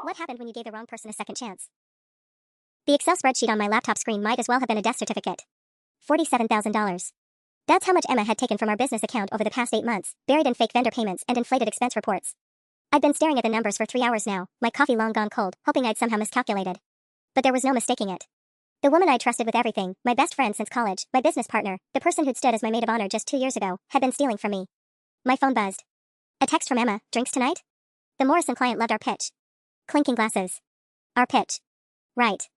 What happened when you gave the wrong person a second chance? The Excel spreadsheet on my laptop screen might as well have been a death certificate. $47,000. That's how much Emma had taken from our business account over the past 8 months, buried in fake vendor payments and inflated expense reports. I'd been staring at the numbers for 3 hours now, my coffee long gone cold, hoping I'd somehow miscalculated. But there was no mistaking it. The woman I trusted with everything, my best friend since college, my business partner, the person who'd stood as my maid of honor just 2 years ago, had been stealing from me. My phone buzzed. A text from Emma, drinks tonight? The Morrison client loved our pitch. Clinking glasses. Our pitch. Right.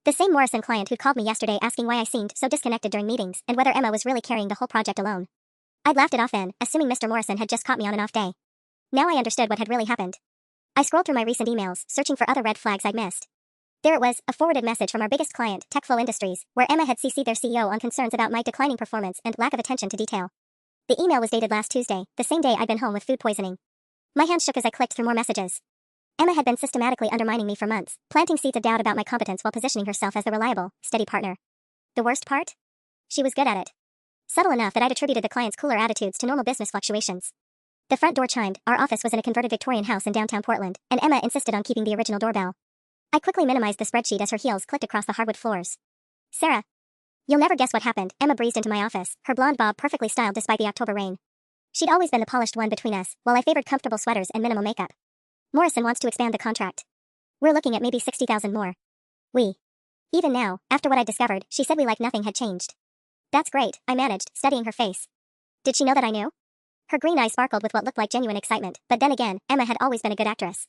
The same Morrison client who called me yesterday asking why I seemed so disconnected during meetings and whether Emma was really carrying the whole project alone. I'd laughed it off then, assuming Mr. Morrison had just caught me on an off day. Now I understood what had really happened. I scrolled through my recent emails, searching for other red flags I'd missed. There it was, a forwarded message from our biggest client, TechFlow Industries, where Emma had CC'd their CEO on concerns about my declining performance and lack of attention to detail. The email was dated last Tuesday, the same day I'd been home with food poisoning. My hands shook as I clicked through more messages. Emma had been systematically undermining me for months, planting seeds of doubt about my competence while positioning herself as the reliable, steady partner. The worst part? She was good at it. Subtle enough that I'd attributed the client's cooler attitudes to normal business fluctuations. The front door chimed, our office was in a converted Victorian house in downtown Portland, and Emma insisted on keeping the original doorbell. I quickly minimized the spreadsheet as her heels clicked across the hardwood floors. Sarah. You'll never guess what happened. Emma breezed into my office, her blonde bob perfectly styled despite the October rain. She'd always been the polished one between us, while I favored comfortable sweaters and minimal makeup. Morrison wants to expand the contract. We're looking at maybe $60,000 more. Even now, after what I discovered, she said we like nothing had changed. That's great, I managed, studying her face. Did she know that I knew? Her green eyes sparkled with what looked like genuine excitement, but then again, Emma had always been a good actress.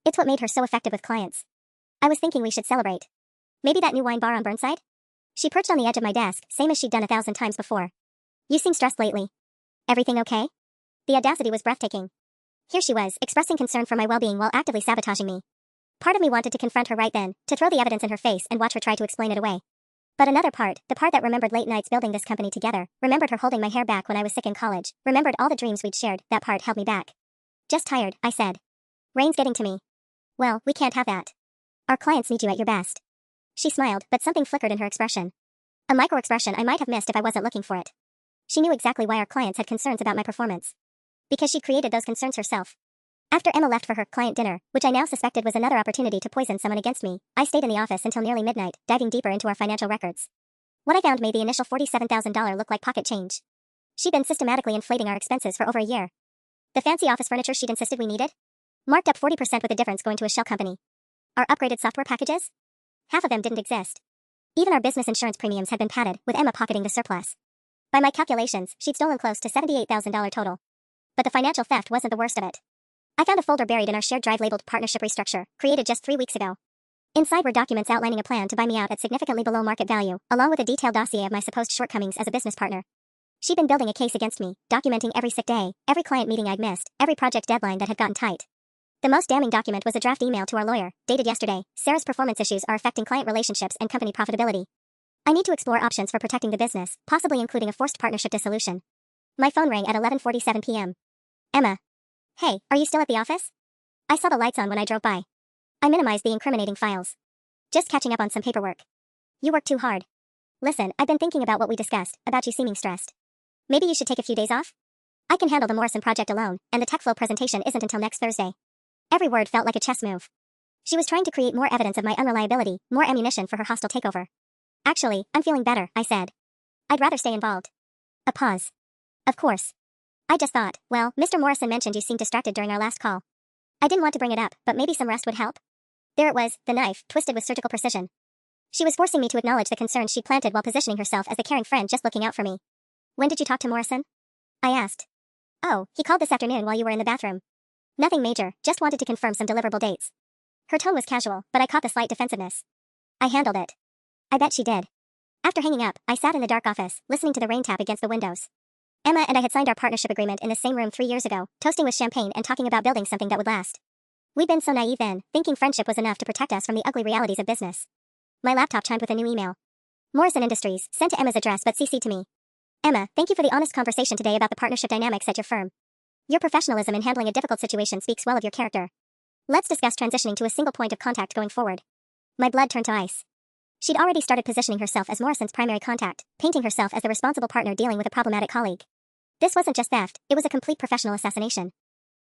It's what made her so effective with clients. I was thinking we should celebrate. Maybe that new wine bar on Burnside? She perched on the edge of my desk, same as she'd done 1,000 times before. You seem stressed lately. Everything okay? The audacity was breathtaking. Here she was, expressing concern for my well-being while actively sabotaging me. Part of me wanted to confront her right then, to throw the evidence in her face and watch her try to explain it away. But another part, the part that remembered late nights building this company together, remembered her holding my hair back when I was sick in college, remembered all the dreams we'd shared, that part held me back. Just tired, I said. Rain's getting to me. Well, we can't have that. Our clients need you at your best. She smiled, but something flickered in her expression. A micro-expression I might have missed if I wasn't looking for it. She knew exactly why our clients had concerns about my performance. Because she created those concerns herself. After Emma left for her client dinner, which I now suspected was another opportunity to poison someone against me, I stayed in the office until nearly midnight, diving deeper into our financial records. What I found made the initial $47,000 look like pocket change. She'd been systematically inflating our expenses for over a year. The fancy office furniture she'd insisted we needed? Marked up 40% with the difference going to a shell company. Our upgraded software packages? Half of them didn't exist. Even our business insurance premiums had been padded, with Emma pocketing the surplus. By my calculations, she'd stolen close to $78,000 total. But the financial theft wasn't the worst of it. I found a folder buried in our shared drive labeled Partnership Restructure, created just 3 weeks ago. Inside were documents outlining a plan to buy me out at significantly below market value, along with a detailed dossier of my supposed shortcomings as a business partner. She'd been building a case against me, documenting every sick day, every client meeting I'd missed, every project deadline that had gotten tight. The most damning document was a draft email to our lawyer, dated yesterday. Sarah's performance issues are affecting client relationships and company profitability. I need to explore options for protecting the business, possibly including a forced partnership dissolution. My phone rang at 11:47 p.m. Emma. Hey, are you still at the office? I saw the lights on when I drove by. I minimized the incriminating files. Just catching up on some paperwork. You work too hard. Listen, I've been thinking about what we discussed, about you seeming stressed. Maybe you should take a few days off? I can handle the Morrison project alone, and the TechFlow presentation isn't until next Thursday. Every word felt like a chess move. She was trying to create more evidence of my unreliability, more ammunition for her hostile takeover. Actually, I'm feeling better, I said. I'd rather stay involved. A pause. Of course. I just thought, well, Mr. Morrison mentioned you seemed distracted during our last call. I didn't want to bring it up, but maybe some rest would help. There it was, the knife, twisted with surgical precision. She was forcing me to acknowledge the concerns she'd planted while positioning herself as the caring friend just looking out for me. When did you talk to Morrison? I asked. Oh, he called this afternoon while you were in the bathroom. Nothing major, just wanted to confirm some deliverable dates. Her tone was casual, but I caught the slight defensiveness. I handled it. I bet she did. After hanging up, I sat in the dark office, listening to the rain tap against the windows. Emma and I had signed our partnership agreement in the same room 3 years ago, toasting with champagne and talking about building something that would last. We'd been so naive then, thinking friendship was enough to protect us from the ugly realities of business. My laptop chimed with a new email. Morrison Industries, sent to Emma's address but CC'd to me. Emma, thank you for the honest conversation today about the partnership dynamics at your firm. Your professionalism in handling a difficult situation speaks well of your character. Let's discuss transitioning to a single point of contact going forward. My blood turned to ice. She'd already started positioning herself as Morrison's primary contact, painting herself as the responsible partner dealing with a problematic colleague. This wasn't just theft, it was a complete professional assassination.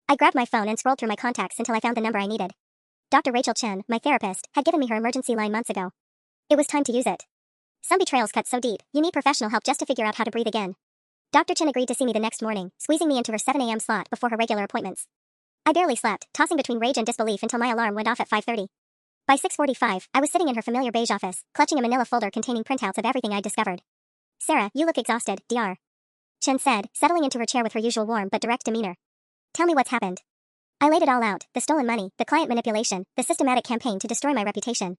I grabbed my phone and scrolled through my contacts until I found the number I needed. Dr. Rachel Chen, my therapist, had given me her emergency line months ago. It was time to use it. Some betrayals cut so deep, you need professional help just to figure out how to breathe again. Dr. Chen agreed to see me the next morning, squeezing me into her 7 a.m. slot before her regular appointments. I barely slept, tossing between rage and disbelief until my alarm went off at 5:30. By 6:45, I was sitting in her familiar beige office, clutching a manila folder containing printouts of everything I'd discovered. "Sarah, you look exhausted, Dr. Chen said, settling into her chair with her usual warm but direct demeanor. "Tell me what's happened." I laid it all out, the stolen money, the client manipulation, the systematic campaign to destroy my reputation.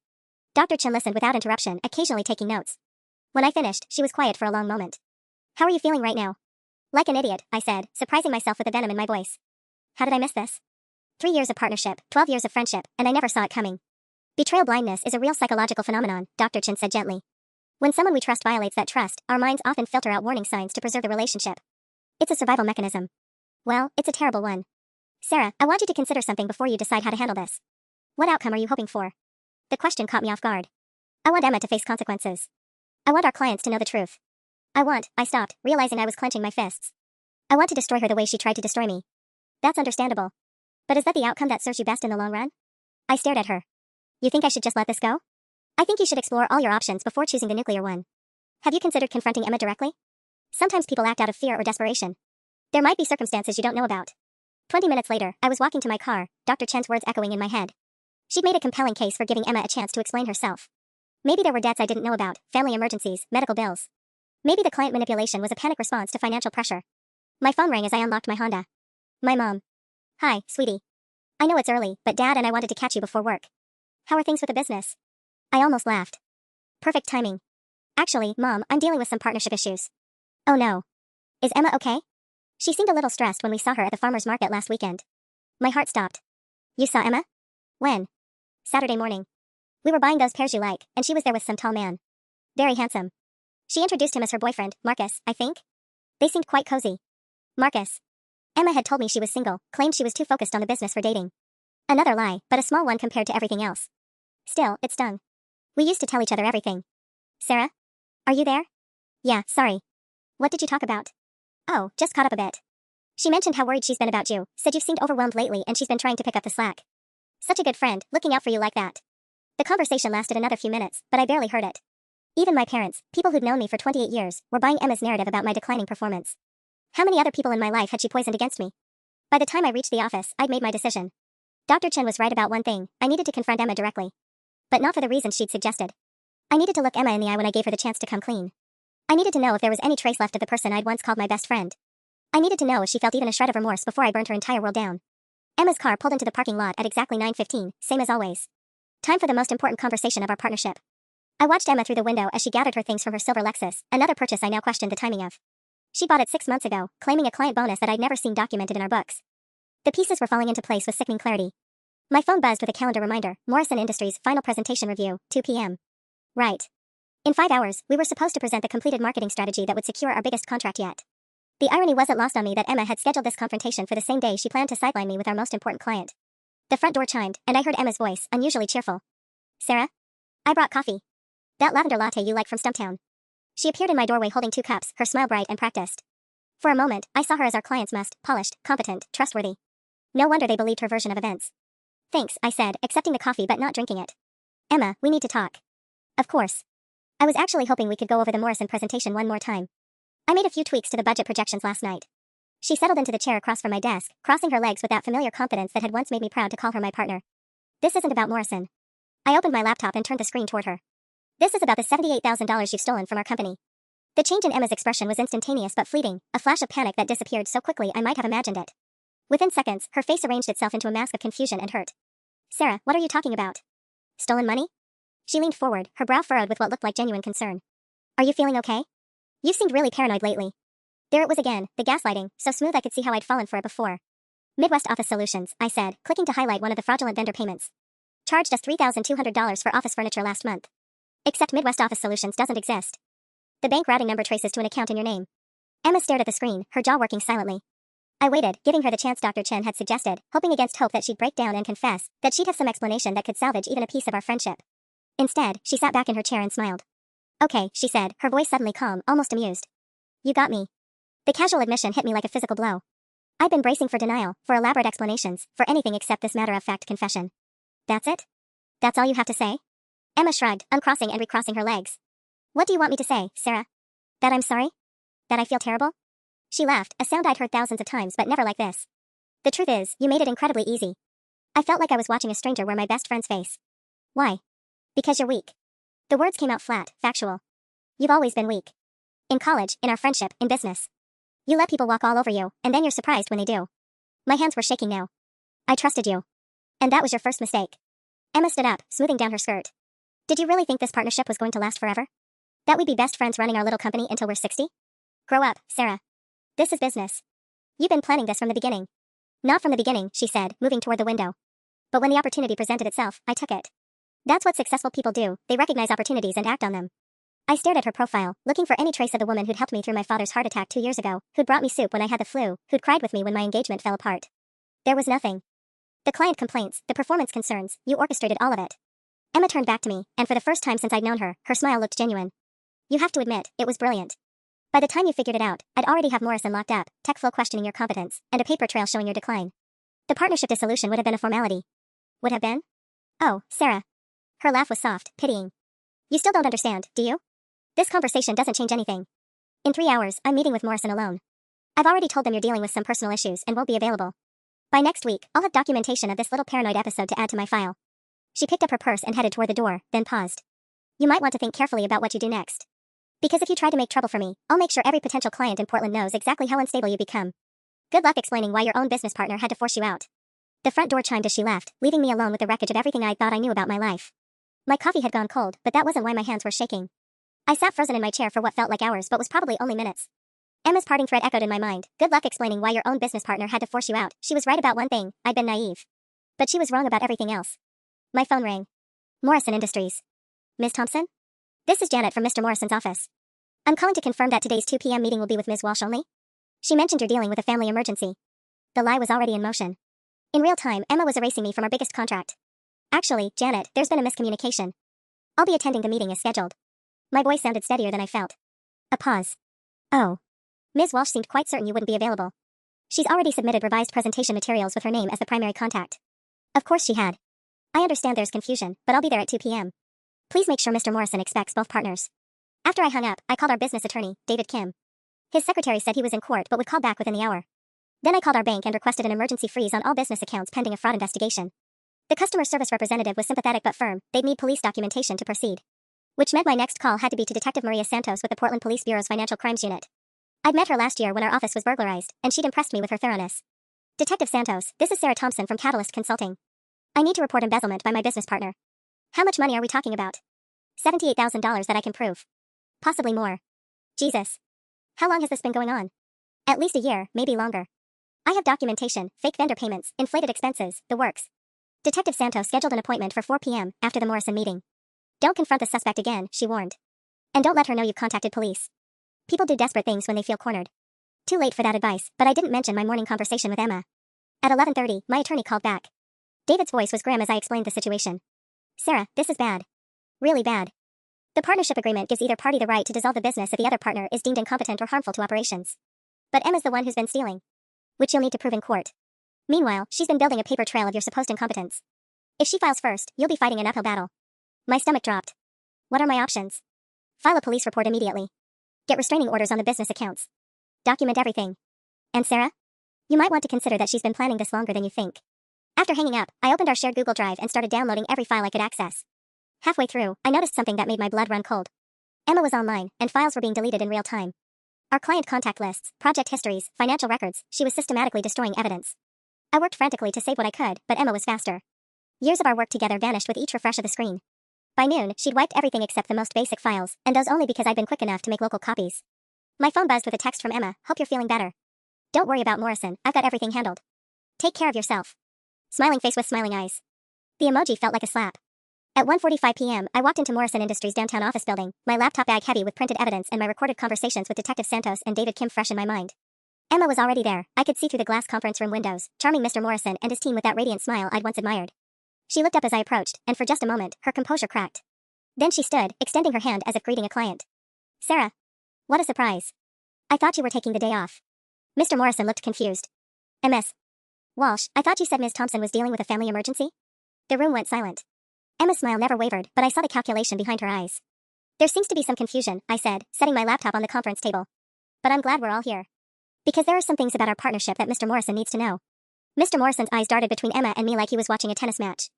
Dr. Chen listened without interruption, occasionally taking notes. When I finished, she was quiet for a long moment. "How are you feeling right now?" "Like an idiot," I said, surprising myself with the venom in my voice. How did I miss this? 3 years of partnership, 12 years of friendship, and I never saw it coming. "Betrayal blindness is a real psychological phenomenon," Dr. Chen said gently. "When someone we trust violates that trust, our minds often filter out warning signs to preserve the relationship. It's a survival mechanism. Well, it's a terrible one. Sarah, I want you to consider something before you decide how to handle this. What outcome are you hoping for?" The question caught me off guard. I want Emma to face consequences. I want our clients to know the truth. I stopped, realizing I was clenching my fists. I want to destroy her the way she tried to destroy me. That's understandable. But is that the outcome that serves you best in the long run? I stared at her. You think I should just let this go? I think you should explore all your options before choosing the nuclear one. Have you considered confronting Emma directly? Sometimes people act out of fear or desperation. There might be circumstances you don't know about. 20 minutes later, I was walking to my car, Dr. Chen's words echoing in my head. She'd made a compelling case for giving Emma a chance to explain herself. Maybe there were debts I didn't know about, family emergencies, medical bills. Maybe the client manipulation was a panic response to financial pressure. My phone rang as I unlocked my Honda. My mom. "Hi, sweetie. I know it's early, but Dad and I wanted to catch you before work. How are things with the business?" I almost laughed. Perfect timing. "Actually, Mom, I'm dealing with some partnership issues." "Oh no. Is Emma okay?" She seemed a little stressed when we saw her at the farmer's market last weekend. My heart stopped. "You saw Emma? When?" "Saturday morning. We were buying those pears you like, and she was there with some tall man. Very handsome. She introduced him as her boyfriend, Marcus, I think. They seemed quite cozy." Marcus. Emma had told me she was single, claimed she was too focused on the business for dating. Another lie, but a small one compared to everything else. Still, it stung. We used to tell each other everything. "Sarah? Are you there?" "Yeah, sorry. What did you talk about?" "Oh, just caught up a bit. She mentioned how worried she's been about you, said you've seemed overwhelmed lately and she's been trying to pick up the slack. Such a good friend, looking out for you like that." The conversation lasted another few minutes, but I barely heard it. Even my parents, people who'd known me for 28 years, were buying Emma's narrative about my declining performance. How many other people in my life had she poisoned against me? By the time I reached the office, I'd made my decision. Dr. Chen was right about one thing, I needed to confront Emma directly. But not for the reasons she'd suggested. I needed to look Emma in the eye when I gave her the chance to come clean. I needed to know if there was any trace left of the person I'd once called my best friend. I needed to know if she felt even a shred of remorse before I burned her entire world down. Emma's car pulled into the parking lot at exactly 9:15, same as always. Time for the most important conversation of our partnership. I watched Emma through the window as she gathered her things from her silver Lexus, another purchase I now questioned the timing of. She bought it 6 months ago, claiming a client bonus that I'd never seen documented in our books. The pieces were falling into place with sickening clarity. My phone buzzed with a calendar reminder, Morrison Industries final presentation review, 2 p.m. Right. In 5 hours, we were supposed to present the completed marketing strategy that would secure our biggest contract yet. The irony wasn't lost on me that Emma had scheduled this confrontation for the same day she planned to sideline me with our most important client. The front door chimed, and I heard Emma's voice, unusually cheerful. "Sarah? I brought coffee. That lavender latte you like from Stumptown." She appeared in my doorway holding 2 cups, her smile bright and practiced. For a moment, I saw her as our clients must, polished, competent, trustworthy. No wonder they believed her version of events. "Thanks," I said, accepting the coffee but not drinking it. "Emma, we need to talk." "Of course." I was actually hoping we could go over the Morrison presentation one more time. I made a few tweaks to the budget projections last night. She settled into the chair across from my desk, crossing her legs with that familiar confidence that had once made me proud to call her my partner. "This isn't about Morrison." I opened my laptop and turned the screen toward her. "This is about the $78,000 you've stolen from our company." The change in Emma's expression was instantaneous but fleeting, a flash of panic that disappeared so quickly I might have imagined it. Within seconds, her face arranged itself into a mask of confusion and hurt. "Sarah, what are you talking about? Stolen money?" She leaned forward, her brow furrowed with what looked like genuine concern. "Are you feeling okay? You've seemed really paranoid lately." There it was again, the gaslighting, so smooth I could see how I'd fallen for it before. "Midwest Office Solutions," I said, clicking to highlight one of the fraudulent vendor payments. "Charged us $3,200 for office furniture last month. Except Midwest Office Solutions doesn't exist. The bank routing number traces to an account in your name." Emma stared at the screen, her jaw working silently. I waited, giving her the chance Dr. Chen had suggested, hoping against hope that she'd break down and confess, that she'd have some explanation that could salvage even a piece of our friendship. Instead, she sat back in her chair and smiled. "Okay," she said, her voice suddenly calm, almost amused. "You got me." The casual admission hit me like a physical blow. I'd been bracing for denial, for elaborate explanations, for anything except this matter-of-fact confession. That's it? That's all you have to say? Emma shrugged, uncrossing and recrossing her legs. What do you want me to say, Sarah? That I'm sorry? That I feel terrible? She laughed, a sound I'd heard thousands of times but never like this. The truth is, you made it incredibly easy. I felt like I was watching a stranger wear my best friend's face. Why? Because you're weak. The words came out flat, factual. You've always been weak. In college, in our friendship, in business. You let people walk all over you, and then you're surprised when they do. My hands were shaking now. I trusted you. And that was your first mistake. Emma stood up, smoothing down her skirt. Did you really think this partnership was going to last forever? That we'd be best friends running our little company until we're 60? Grow up, Sarah. This is business. You've been planning this from the beginning. Not from the beginning, she said, moving toward the window. But when the opportunity presented itself, I took it. That's what successful people do, they recognize opportunities and act on them. I stared at her profile, looking for any trace of the woman who'd helped me through my father's heart attack 2 years ago, who'd brought me soup when I had the flu, who'd cried with me when my engagement fell apart. There was nothing. The client complaints, the performance concerns, you orchestrated all of it. Emma turned back to me, and for the first time since I'd known her, her smile looked genuine. You have to admit, it was brilliant. By the time you figured it out, I'd already have Morrison locked up, tech flow questioning your competence, and a paper trail showing your decline. The partnership dissolution would have been a formality. Would have been? Oh, Sarah. Her laugh was soft, pitying. You still don't understand, do you? This conversation doesn't change anything. In 3 hours, I'm meeting with Morrison alone. I've already told them you're dealing with some personal issues and won't be available. By next week, I'll have documentation of this little paranoid episode to add to my file. She picked up her purse and headed toward the door, then paused. You might want to think carefully about what you do next. Because if you try to make trouble for me, I'll make sure every potential client in Portland knows exactly how unstable you become. Good luck explaining why your own business partner had to force you out. The front door chimed as she left, leaving me alone with the wreckage of everything I thought I knew about my life. My coffee had gone cold, but that wasn't why my hands were shaking. I sat frozen in my chair for what felt like hours but was probably only minutes. Emma's parting thread echoed in my mind. Good luck explaining why your own business partner had to force you out. She was right about one thing, I'd been naive. But she was wrong about everything else. My phone rang. Morrison Industries. Ms. Thompson? This is Janet from Mr. Morrison's office. I'm calling to confirm that today's 2 p.m. meeting will be with Ms. Walsh only. She mentioned you're dealing with a family emergency. The lie was already in motion. In real time, Emma was erasing me from our biggest contract. Actually, Janet, there's been a miscommunication. I'll be attending the meeting as scheduled. My voice sounded steadier than I felt. A pause. Oh. Ms. Walsh seemed quite certain you wouldn't be available. She's already submitted revised presentation materials with her name as the primary contact. Of course she had. I understand there's confusion, but I'll be there at 2 p.m. Please make sure Mr. Morrison expects both partners. After I hung up, I called our business attorney, David Kim. His secretary said he was in court but would call back within the hour. Then I called our bank and requested an emergency freeze on all business accounts pending a fraud investigation. The customer service representative was sympathetic but firm. They'd need police documentation to proceed. Which meant my next call had to be to Detective Maria Santos with the Portland Police Bureau's Financial Crimes Unit. I'd met her last year when our office was burglarized, and she'd impressed me with her thoroughness. Detective Santos, this is Sarah Thompson from Catalyst Consulting. I need to report embezzlement by my business partner. How much money are we talking about? $78,000 that I can prove. Possibly more. Jesus. How long has this been going on? At least a year, maybe longer. I have documentation, fake vendor payments, inflated expenses, the works. Detective Santos scheduled an appointment for 4 p.m. after the Morrison meeting. Don't confront the suspect again, she warned. And don't let her know you've contacted police. People do desperate things when they feel cornered. Too late for that advice, but I didn't mention my morning conversation with Emma. At 11:30, my attorney called back. David's voice was grim as I explained the situation. Sarah, this is bad. Really bad. The partnership agreement gives either party the right to dissolve the business if the other partner is deemed incompetent or harmful to operations. But Emma's the one who's been stealing. Which you'll need to prove in court. Meanwhile, she's been building a paper trail of your supposed incompetence. If she files first, you'll be fighting an uphill battle. My stomach dropped. What are my options? File a police report immediately. Get restraining orders on the business accounts. Document everything. And Sarah? You might want to consider that she's been planning this longer than you think. After hanging up, I opened our shared Google Drive and started downloading every file I could access. Halfway through, I noticed something that made my blood run cold. Emma was online, and files were being deleted in real time. Our client contact lists, project histories, financial records, she was systematically destroying evidence. I worked frantically to save what I could, but Emma was faster. Years of our work together vanished with each refresh of the screen. By noon, she'd wiped everything except the most basic files, and those only because I'd been quick enough to make local copies. My phone buzzed with a text from Emma. Hope you're feeling better. Don't worry about Morrison, I've got everything handled. Take care of yourself. Smiling face with smiling eyes. The emoji felt like a slap. At 1:45 p.m., I walked into Morrison Industries' downtown office building, my laptop bag heavy with printed evidence and my recorded conversations with Detective Santos and David Kim fresh in my mind. Emma was already there. I could see through the glass conference room windows, charming Mr. Morrison and his team with that radiant smile I'd once admired. She looked up as I approached, and for just a moment, her composure cracked. Then she stood, extending her hand as if greeting a client. Sarah. What a surprise. I thought you were taking the day off. Mr. Morrison looked confused. Ms. Walsh, I thought you said Ms. Thompson was dealing with a family emergency? The room went silent. Emma's smile never wavered, but I saw the calculation behind her eyes. There seems to be some confusion, I said, setting my laptop on the conference table. But I'm glad we're all here. Because there are some things about our partnership that Mr. Morrison needs to know. Mr. Morrison's eyes darted between Emma and me like he was watching a tennis match.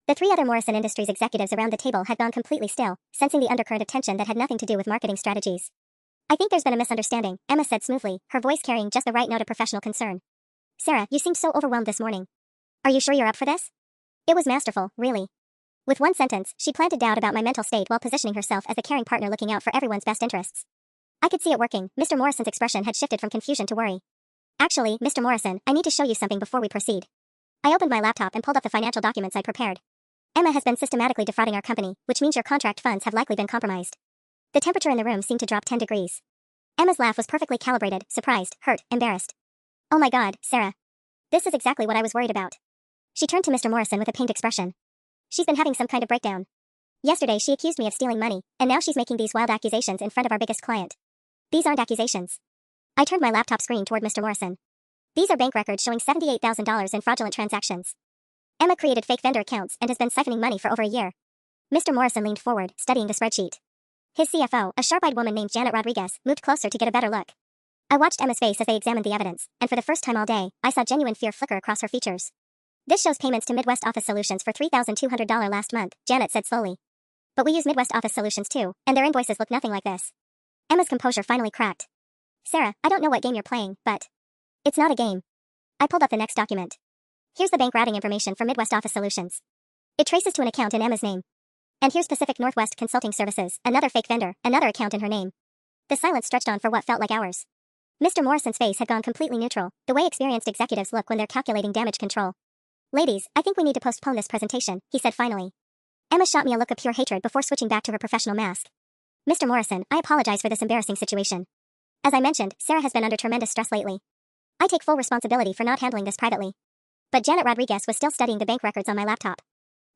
The three other Morrison Industries executives around the table had gone completely still, sensing the undercurrent of tension that had nothing to do with marketing strategies. I think there's been a misunderstanding, Emma said smoothly, her voice carrying just the right note of professional concern. Sarah, you seemed so overwhelmed this morning. Are you sure you're up for this? It was masterful, really. With one sentence, she planted doubt about my mental state while positioning herself as a caring partner looking out for everyone's best interests. I could see it working. Mr. Morrison's expression had shifted from confusion to worry. Actually, Mr. Morrison, I need to show you something before we proceed. I opened my laptop and pulled up the financial documents I'd prepared. Emma has been systematically defrauding our company, which means your contract funds have likely been compromised. The temperature in the room seemed to drop 10 degrees. Emma's laugh was perfectly calibrated, surprised, hurt, embarrassed. Oh my God, Sarah. This is exactly what I was worried about. She turned to Mr. Morrison with a pained expression. She's been having some kind of breakdown. Yesterday she accused me of stealing money, and now she's making these wild accusations in front of our biggest client. These aren't accusations. I turned my laptop screen toward Mr. Morrison. These are bank records showing $78,000 in fraudulent transactions. Emma created fake vendor accounts and has been siphoning money for over a year. Mr. Morrison leaned forward, studying the spreadsheet. His CFO, a sharp-eyed woman named Janet Rodriguez, moved closer to get a better look. I watched Emma's face as they examined the evidence, and for the first time all day, I saw genuine fear flicker across her features. This shows payments to Midwest Office Solutions for $3,200 last month, Janet said slowly. But we use Midwest Office Solutions too, and their invoices look nothing like this. Emma's composure finally cracked. Sarah, I don't know what game you're playing, but it's not a game. I pulled up the next document. Here's the bank routing information for Midwest Office Solutions. It traces to an account in Emma's name. And here's Pacific Northwest Consulting Services, another fake vendor, another account in her name. The silence stretched on for what felt like hours. Mr. Morrison's face had gone completely neutral, the way experienced executives look when they're calculating damage control. Ladies, I think we need to postpone this presentation, he said finally. Emma shot me a look of pure hatred before switching back to her professional mask. Mr. Morrison, I apologize for this embarrassing situation. As I mentioned, Sarah has been under tremendous stress lately. I take full responsibility for not handling this privately. But Janet Rodriguez was still studying the bank records on my laptop.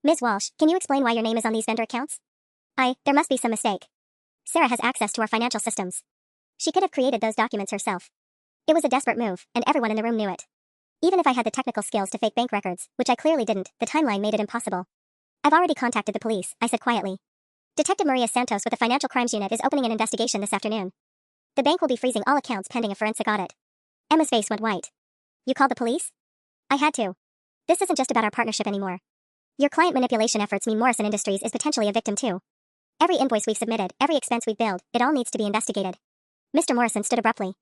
Ms. Walsh, can you explain why your name is on these vendor accounts? There must be some mistake. Sarah has access to our financial systems. She could have created those documents herself. It was a desperate move, and everyone in the room knew it. Even if I had the technical skills to fake bank records, which I clearly didn't, the timeline made it impossible. I've already contacted the police, I said quietly. Detective Maria Santos with the Financial Crimes Unit is opening an investigation this afternoon. The bank will be freezing all accounts pending a forensic audit. Emma's face went white. You called the police? I had to. This isn't just about our partnership anymore. Your client manipulation efforts mean Morrison Industries is potentially a victim too. Every invoice we've submitted, every expense we've billed, it all needs to be investigated. Mr. Morrison stood abruptly.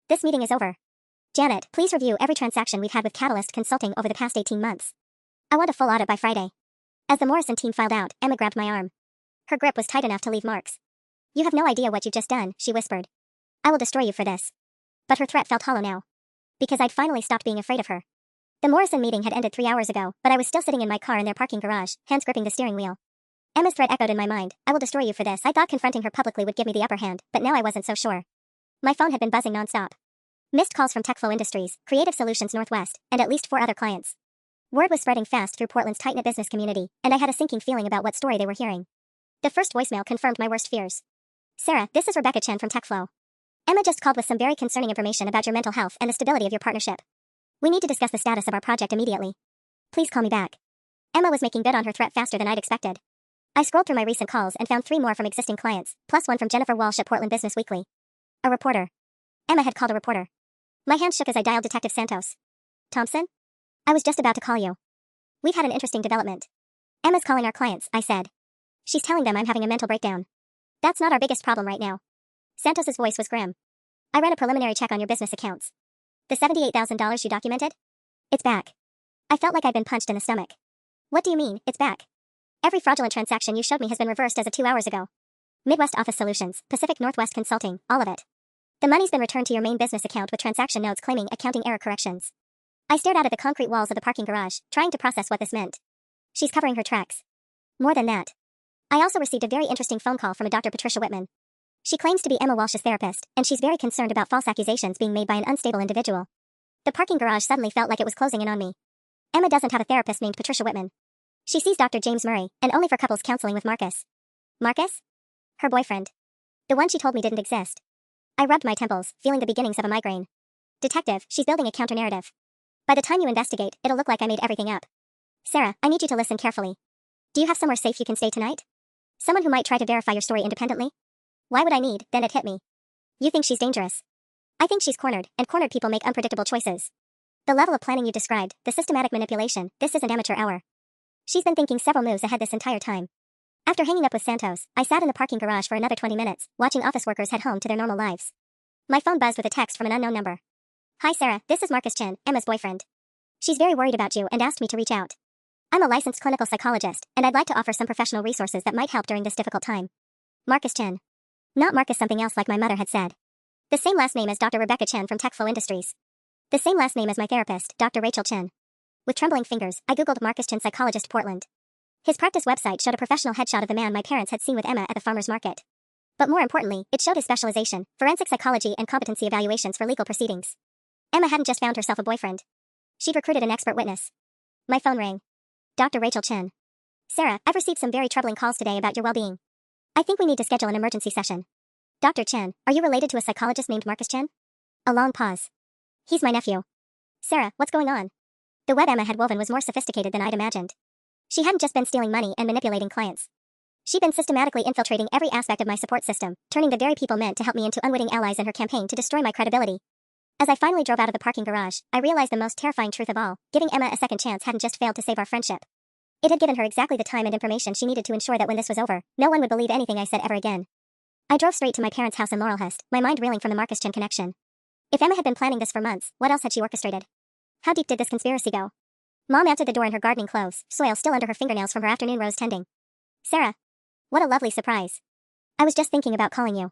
This meeting is over. Janet, please review every transaction we've had with Catalyst Consulting over the past 18 months. I want a full audit by Friday. As the Morrison team filed out, Emma grabbed my arm. Her grip was tight enough to leave marks. You have no idea what you've just done, she whispered. I will destroy you for this. But her threat felt hollow now. Because I'd finally stopped being afraid of her. The Morrison meeting had ended 3 hours ago, but I was still sitting in my car in their parking garage, hands gripping the steering wheel. Emma's threat echoed in my mind. I will destroy you for this. I thought confronting her publicly would give me the upper hand, but now I wasn't so sure. My phone had been buzzing nonstop. Missed calls from TechFlow Industries, Creative Solutions Northwest, and at least 4 other clients. Word was spreading fast through Portland's tight-knit business community, and I had a sinking feeling about what story they were hearing. The first voicemail confirmed my worst fears. Sarah, this is Rebecca Chen from TechFlow. Emma just called with some very concerning information about your mental health and the stability of your partnership. We need to discuss the status of our project immediately. Please call me back. Emma was making good on her threat faster than I'd expected. I scrolled through my recent calls and found 3 more from existing clients, plus one from Jennifer Walsh at Portland Business Weekly. A reporter. Emma had called a reporter. My hands shook as I dialed Detective Santos. Thompson? I was just about to call you. We've had an interesting development. Emma's calling our clients, I said. She's telling them I'm having a mental breakdown. That's not our biggest problem right now. Santos's voice was grim. I ran a preliminary check on your business accounts. The $78,000 you documented? It's back. I felt like I'd been punched in the stomach. What do you mean, it's back? Every fraudulent transaction you showed me has been reversed as of 2 hours ago. Midwest Office Solutions, Pacific Northwest Consulting, all of it. The money's been returned to your main business account with transaction notes claiming accounting error corrections. I stared out at the concrete walls of the parking garage, trying to process what this meant. She's covering her tracks. More than that. I also received a very interesting phone call from a Dr. Patricia Whitman. She claims to be Emma Walsh's therapist, and she's very concerned about false accusations being made by an unstable individual. The parking garage suddenly felt like it was closing in on me. Emma doesn't have a therapist named Patricia Whitman. She sees Dr. James Murray, and only for couples counseling with Marcus. Marcus? Her boyfriend. The one she told me didn't exist. I rubbed my temples, feeling the beginnings of a migraine. Detective, she's building a counter-narrative. By the time you investigate, it'll look like I made everything up. Sarah, I need you to listen carefully. Do you have somewhere safe you can stay tonight? Someone who might try to verify your story independently? Why would I need? Then it hit me. You think she's dangerous. I think she's cornered, and cornered people make unpredictable choices. The level of planning you described, the systematic manipulation, this isn't amateur hour. She's been thinking several moves ahead this entire time. After hanging up with Santos, I sat in the parking garage for another 20 minutes, watching office workers head home to their normal lives. My phone buzzed with a text from an unknown number. Hi Sarah, this is Marcus Chen, Emma's boyfriend. She's very worried about you and asked me to reach out. I'm a licensed clinical psychologist, and I'd like to offer some professional resources that might help during this difficult time. Marcus Chen. Not Marcus something else like my mother had said. The same last name as Dr. Rebecca Chen from TechFlow Industries. The same last name as my therapist, Dr. Rachel Chen. With trembling fingers, I googled Marcus Chen Psychologist Portland. His practice website showed a professional headshot of the man my parents had seen with Emma at the farmer's market. But more importantly, it showed his specialization, forensic psychology and competency evaluations for legal proceedings. Emma hadn't just found herself a boyfriend. She'd recruited an expert witness. My phone rang. Dr. Rachel Chen. Sarah, I've received some very troubling calls today about your well-being. I think we need to schedule an emergency session. Dr. Chen, are you related to a psychologist named Marcus Chen? A long pause. He's my nephew. Sarah, what's going on? The web Emma had woven was more sophisticated than I'd imagined. She hadn't just been stealing money and manipulating clients. She'd been systematically infiltrating every aspect of my support system, turning the very people meant to help me into unwitting allies in her campaign to destroy my credibility. As I finally drove out of the parking garage, I realized the most terrifying truth of all: giving Emma a second chance hadn't just failed to save our friendship. It had given her exactly the time and information she needed to ensure that when this was over, no one would believe anything I said ever again. I drove straight to my parents' house in Laurelhurst, my mind reeling from the Marcus Chen connection. If Emma had been planning this for months, what else had she orchestrated? How deep did this conspiracy go? Mom answered the door in her gardening clothes, soil still under her fingernails from her afternoon rose tending. Sarah. What a lovely surprise. I was just thinking about calling you.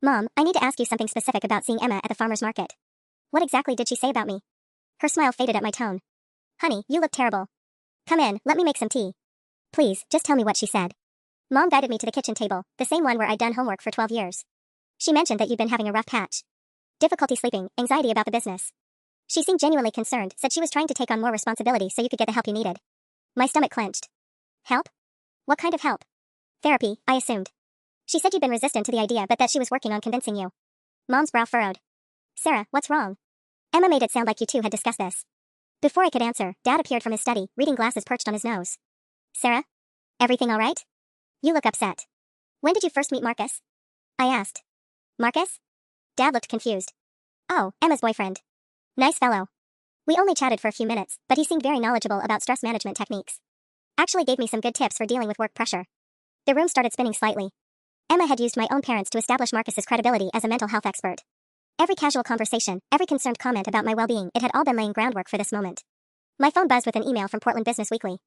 Mom, I need to ask you something specific about seeing Emma at the farmer's market. What exactly did she say about me? Her smile faded at my tone. Honey, you look terrible. Come in, let me make some tea. Please, just tell me what she said. Mom guided me to the kitchen table, the same one where I'd done homework for 12 years. She mentioned that you'd been having a rough patch. Difficulty sleeping, anxiety about the business. She seemed genuinely concerned, said she was trying to take on more responsibility so you could get the help you needed. My stomach clenched. Help? What kind of help? Therapy, I assumed. She said you'd been resistant to the idea but that she was working on convincing you. Mom's brow furrowed. Sarah, what's wrong? Emma made it sound like you two had discussed this. Before I could answer, Dad appeared from his study, reading glasses perched on his nose. Sarah? Everything all right? You look upset. When did you first meet Marcus? I asked. Marcus? Dad looked confused. Oh, Emma's boyfriend. Nice fellow. We only chatted for a few minutes, but he seemed very knowledgeable about stress management techniques. Actually gave me some good tips for dealing with work pressure. The room started spinning slightly. Emma had used my own parents to establish Marcus's credibility as a mental health expert. Every casual conversation, every concerned comment about my well-being, it had all been laying groundwork for this moment. My phone buzzed with an email from Portland Business Weekly.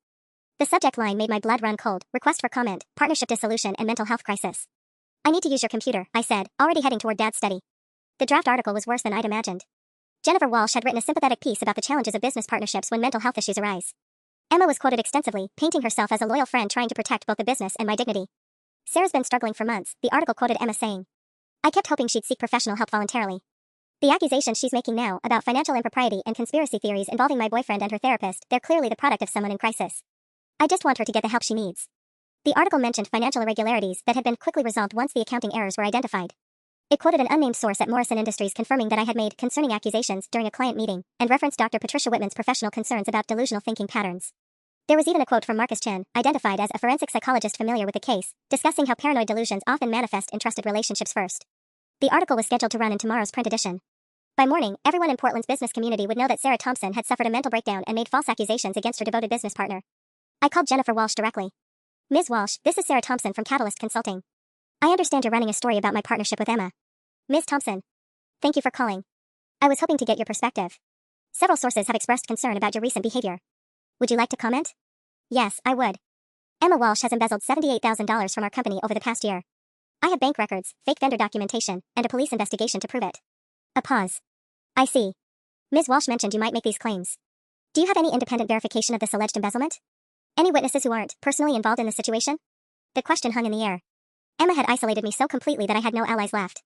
The subject line made my blood run cold: request for comment, partnership dissolution and mental health crisis. I need to use your computer, I said, already heading toward Dad's study. The draft article was worse than I'd imagined. Jennifer Walsh had written a sympathetic piece about the challenges of business partnerships when mental health issues arise. Emma was quoted extensively, painting herself as a loyal friend trying to protect both the business and my dignity. Sarah's been struggling for months, the article quoted Emma saying. I kept hoping she'd seek professional help voluntarily. The accusations she's making now about financial impropriety and conspiracy theories involving my boyfriend and her therapist, they're clearly the product of someone in crisis. I just want her to get the help she needs. The article mentioned financial irregularities that had been quickly resolved once the accounting errors were identified. It quoted an unnamed source at Morrison Industries confirming that I had made concerning accusations during a client meeting, and referenced Dr. Patricia Whitman's professional concerns about delusional thinking patterns. There was even a quote from Marcus Chen, identified as a forensic psychologist familiar with the case, discussing how paranoid delusions often manifest in trusted relationships first. The article was scheduled to run in tomorrow's print edition. By morning, everyone in Portland's business community would know that Sarah Thompson had suffered a mental breakdown and made false accusations against her devoted business partner. I called Jennifer Walsh directly. Ms. Walsh, this is Sarah Thompson from Catalyst Consulting. I understand you're running a story about my partnership with Emma. Ms. Thompson. Thank you for calling. I was hoping to get your perspective. Several sources have expressed concern about your recent behavior. Would you like to comment? Yes, I would. Emma Walsh has embezzled $78,000 from our company over the past year. I have bank records, fake vendor documentation, and a police investigation to prove it. A pause. I see. Ms. Walsh mentioned you might make these claims. Do you have any independent verification of this alleged embezzlement? Any witnesses who aren't personally involved in the situation? The question hung in the air. Emma had isolated me so completely that I had no allies left.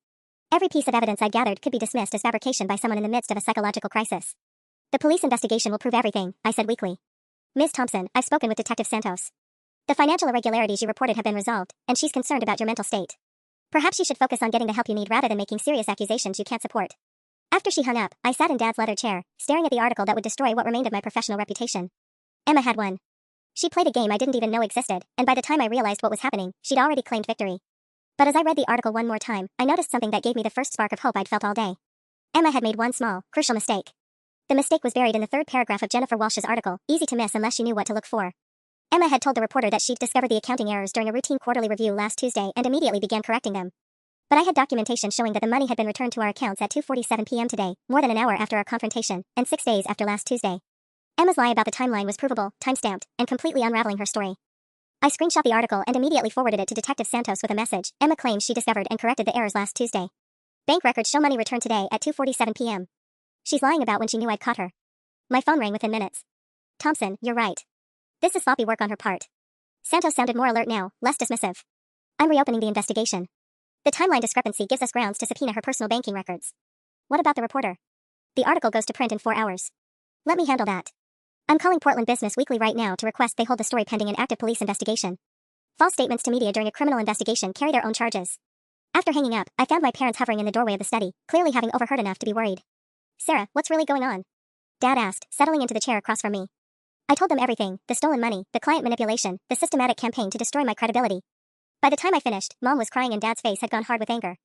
Every piece of evidence I'd gathered could be dismissed as fabrication by someone in the midst of a psychological crisis. The police investigation will prove everything, I said weakly. Ms. Thompson, I've spoken with Detective Santos. The financial irregularities you reported have been resolved, and she's concerned about your mental state. Perhaps you should focus on getting the help you need rather than making serious accusations you can't support. After she hung up, I sat in Dad's leather chair, staring at the article that would destroy what remained of my professional reputation. Emma had won. She played a game I didn't even know existed, and by the time I realized what was happening, she'd already claimed victory. But as I read the article one more time, I noticed something that gave me the first spark of hope I'd felt all day. Emma had made one small, crucial mistake. The mistake was buried in the third paragraph of Jennifer Walsh's article, easy to miss unless you knew what to look for. Emma had told the reporter that she'd discovered the accounting errors during a routine quarterly review last Tuesday and immediately began correcting them. But I had documentation showing that the money had been returned to our accounts at 2:47 p.m. today, more than an hour after our confrontation, and 6 days after last Tuesday. Emma's lie about the timeline was provable, time-stamped, and completely unraveling her story. I screenshot the article and immediately forwarded it to Detective Santos with a message. Emma claims she discovered and corrected the errors last Tuesday. Bank records show money returned today at 2:47 p.m. She's lying about when she knew I'd caught her. My phone rang within minutes. Thompson, you're right. This is sloppy work on her part. Santos sounded more alert now, less dismissive. I'm reopening the investigation. The timeline discrepancy gives us grounds to subpoena her personal banking records. What about the reporter? The article goes to print in 4 hours. Let me handle that. I'm calling Portland Business Weekly right now to request they hold the story pending an active police investigation. False statements to media during a criminal investigation carry their own charges. After hanging up, I found my parents hovering in the doorway of the study, clearly having overheard enough to be worried. Sarah, what's really going on? Dad asked, settling into the chair across from me. I told them everything, the stolen money, the client manipulation, the systematic campaign to destroy my credibility. By the time I finished, Mom was crying and Dad's face had gone hard with anger.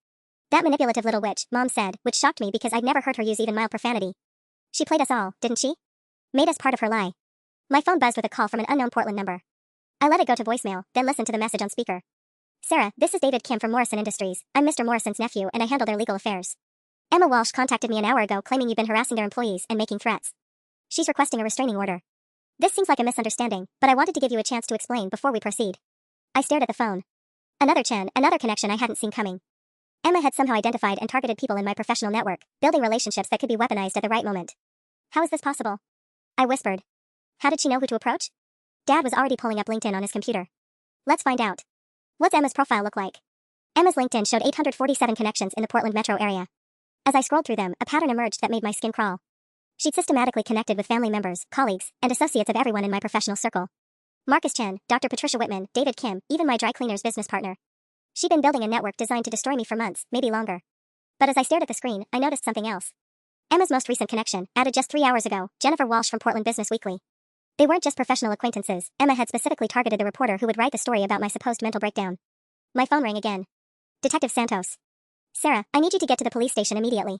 That manipulative little witch, Mom said, which shocked me because I'd never heard her use even mild profanity. She played us all, didn't she? Made us part of her lie. My phone buzzed with a call from an unknown Portland number. I let it go to voicemail, then listened to the message on speaker. Sarah, this is David Kim from Morrison Industries. I'm Mr. Morrison's nephew and I handle their legal affairs. Emma Walsh contacted me an hour ago claiming you've been harassing their employees and making threats. She's requesting a restraining order. This seems like a misunderstanding, but I wanted to give you a chance to explain before we proceed. I stared at the phone. Another connection I hadn't seen coming. Emma had somehow identified and targeted people in my professional network, building relationships that could be weaponized at the right moment. How is this possible? I whispered. How did she know who to approach? Dad was already pulling up LinkedIn on his computer. Let's find out. What's Emma's profile look like? Emma's LinkedIn showed 847 connections in the Portland metro area. As I scrolled through them, a pattern emerged that made my skin crawl. She'd systematically connected with family members, colleagues, and associates of everyone in my professional circle. Marcus Chen, Dr. Patricia Whitman, David Kim, even my dry cleaner's business partner. She'd been building a network designed to destroy me for months, maybe longer. But as I stared at the screen, I noticed something else. Emma's most recent connection, added just 3 hours ago, Jennifer Walsh from Portland Business Weekly. They weren't just professional acquaintances. Emma had specifically targeted the reporter who would write the story about my supposed mental breakdown. My phone rang again. Detective Santos. Sarah, I need you to get to the police station immediately.